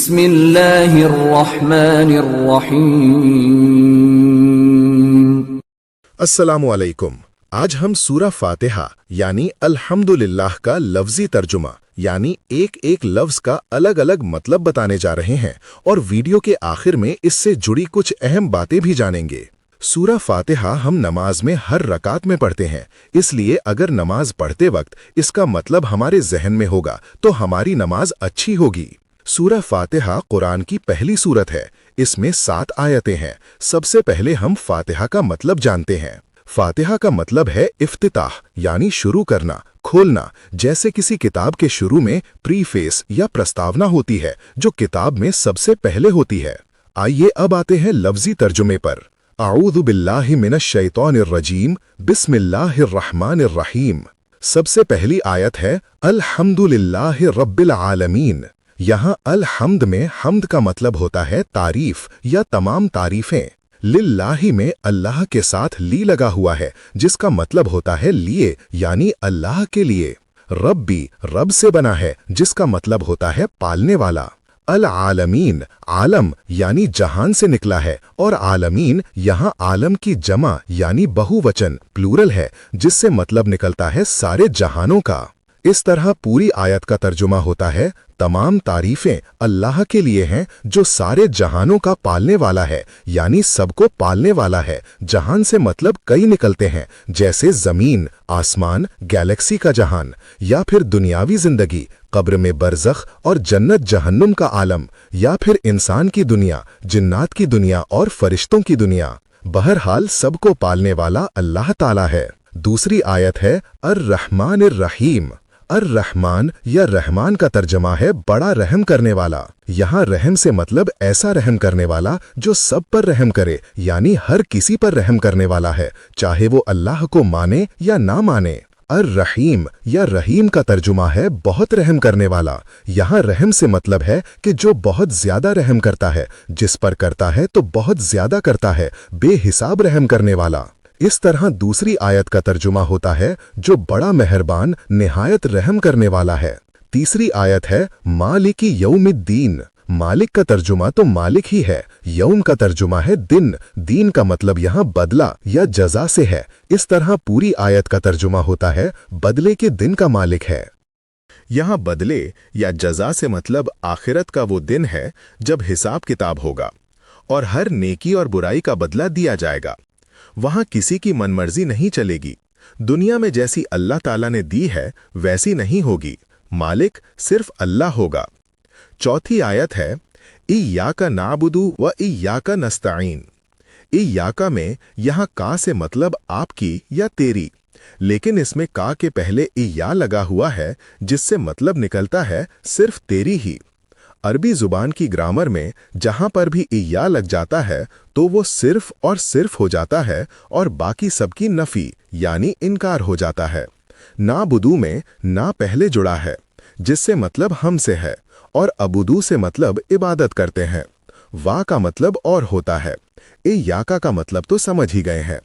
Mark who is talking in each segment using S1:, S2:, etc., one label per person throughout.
S1: بسم اللہ الرحمن الرحیم۔
S2: السلام علیکم۔ آج ہم سورہ فاتحہ یعنی الحمدللہ کا لفظی ترجمہ یعنی ایک ایک لفظ کا الگ الگ مطلب بتانے جا رہے ہیں اور ویڈیو کے آخر میں اس سے جڑی کچھ اہم باتیں بھی جانیں گے۔ سورہ فاتحہ ہم نماز میں ہر رکعت میں پڑھتے ہیں، اس لیے اگر نماز پڑھتے وقت اس کا مطلب ہمارے ذہن میں ہوگا تو ہماری نماز اچھی ہوگی۔ سورہ فاتحہ قرآن کی پہلی سورت ہے، اس میں 7 آیتیں ہیں۔ سب سے پہلے ہم فاتحہ کا مطلب جانتے ہیں۔ فاتحہ کا مطلب ہے افتتاح یعنی شروع کرنا، کھولنا، جیسے کسی کتاب کے شروع میں پریفیس یا پرستاونا ہوتی ہے جو کتاب میں سب سے پہلے ہوتی ہے۔ آئیے اب آتے ہیں لفظی ترجمے پر۔ اعوذ باللہ من الشیطان الرجیم، بسم اللہ الرحمن الرحیم۔ سب سے پہلی آیت ہے الحمدللہ رب العالمین۔ یہاں الحمد میں حمد کا مطلب ہوتا ہے تعریف یا تمام تعریفیں۔ للہ میں اللہ کے ساتھ لی لگا ہوا ہے جس کا مطلب ہوتا ہے لیے یعنی اللہ کے لیے۔ ربی رب سے بنا ہے جس کا مطلب ہوتا ہے پالنے والا۔ العالمین عالم یعنی جہان سے نکلا ہے اور عالمین یہاں عالم کی جمع یعنی بہو وچن پلورل ہے جس سے مطلب نکلتا ہے سارے جہانوں کا۔ اس طرح پوری آیت کا ترجمہ ہوتا ہے تمام تعریفیں اللہ کے لیے ہیں جو سارے جہانوں کا پالنے والا ہے یعنی سب کو پالنے والا ہے۔ جہان سے مطلب کئی نکلتے ہیں جیسے زمین، آسمان، گیلیکسی کا جہان، یا پھر دنیاوی زندگی، قبر میں برزخ اور جنت جہنم کا عالم، یا پھر انسان کی دنیا، جنات کی دنیا اور فرشتوں کی دنیا۔ بہرحال سب کو پالنے والا اللہ تعالیٰ ہے۔ دوسری آیت ہے الرحمن الرحیم۔ الرحمن یا رحمان کا ترجمہ ہے بڑا رحم کرنے والا۔ یہاں رحم سے مطلب ایسا رحم کرنے والا جو سب پر رحم کرے یعنی ہر کسی پر رحم کرنے والا ہے، چاہے وہ اللہ کو مانے یا نہ مانے۔ الرحیم یا رحیم کا ترجمہ ہے بہت رحم کرنے والا۔ یہاں رحم سے مطلب ہے کہ جو بہت زیادہ رحم کرتا ہے، جس پر کرتا ہے تو بہت زیادہ کرتا ہے، بے حساب رحم کرنے والا۔ اس طرح دوسری آیت کا ترجمہ ہوتا ہے جو بڑا مہربان نہایت رحم کرنے والا ہے۔ تیسری آیت ہے مالک یوم الدین۔ مالک کا ترجمہ تو مالک ہی ہے، یوم کا ترجمہ ہے دن، دین کا مطلب یہاں بدلہ یا جزا سے ہے۔ اس طرح پوری آیت کا ترجمہ ہوتا ہے بدلے کے دن کا مالک ہے۔ یہاں بدلے یا جزا سے مطلب آخرت کا وہ دن ہے جب حساب کتاب ہوگا اور ہر نیکی اور برائی کا بدلہ دیا جائے گا۔ وہاں کسی کی من مرضی نہیں چلے گی۔ دنیا میں جیسی اللہ تعالیٰ نے دی ہے ویسی نہیں ہوگی، مالک صرف اللہ ہوگا۔ چوتھی آیت ہے ایاک نعبد و ایاک نستعین۔ ایاک میں یہاں کا سے مطلب آپ کی یا تیری، لیکن اس میں کا کے پہلے ایا لگا ہوا ہے جس سے مطلب نکلتا ہے صرف تیری ہی۔ عربی زبان کی گرامر میں جہاں پر بھی ایا لگ جاتا ہے تو وہ صرف اور صرف ہو جاتا ہے اور باقی سب کی نفی یعنی انکار ہو جاتا ہے۔ نعبدو میں نا پہلے جڑا ہے جس سے مطلب ہم سے ہے اور عبودو سے مطلب عبادت کرتے ہیں۔ وا کا مطلب اور ہوتا ہے۔ ایاکا کا مطلب تو سمجھ ہی گئے ہیں۔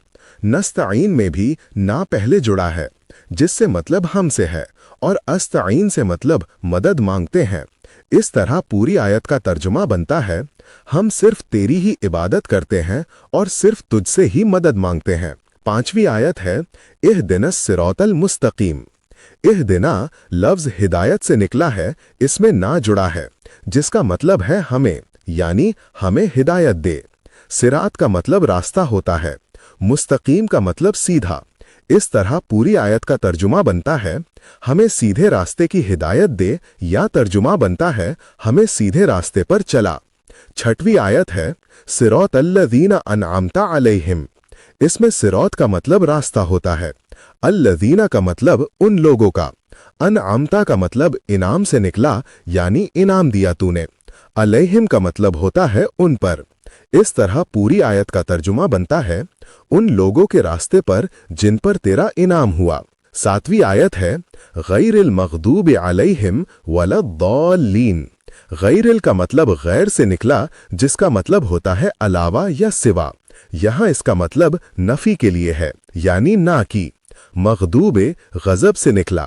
S2: نستعین میں بھی نا پہلے جڑا ہے جس سے مطلب ہم سے ہے اور استعین سے مطلب مدد مانگتے ہیں۔ اس طرح پوری آیت کا ترجمہ بنتا ہے ہم صرف تیری ہی عبادت کرتے ہیں اور صرف تجھ سے ہی مدد مانگتے ہیں۔ پانچویں آیت ہے اہدنا الصراط المستقیم۔ اہدنا لفظ ہدایت سے نکلا ہے، اس میں نا جڑا ہے جس کا مطلب ہے ہمیں یعنی ہمیں ہدایت دے۔ صراط کا مطلب راستہ ہوتا ہے، مستقیم کا مطلب سیدھا۔ اس طرح پوری آیت کا ترجمہ بنتا ہے ہمیں سیدھے راستے کی ہدایت دے یا ترجمہ بنتا ہے ہمیں سیدھے راستے پر چلا۔ چھٹویں آیت ہے صراط الذین انعمت علیہم۔ اس میں صراط کا مطلب راستہ ہوتا ہے، الذین کا مطلب ان لوگوں کا، انعمت کا مطلب انعام سے نکلا یعنی انعام دیا تو نے، علیہم کا مطلب ہوتا ہے ان پر۔ اس طرح پوری آیت کا ترجمہ بنتا ہے ان لوگوں کے راستے پر جن پر تیرا انعام ہوا۔ ساتویں آیت ہے غیر المغضوب علیہم ولا الضالین۔ غیر ال کا مطلب غیر سے نکلا جس کا مطلب ہوتا ہے علاوہ یا سوا، یہاں اس کا مطلب نفی کے لیے ہے یعنی نہ کی۔ مغضوب غضب سے نکلا،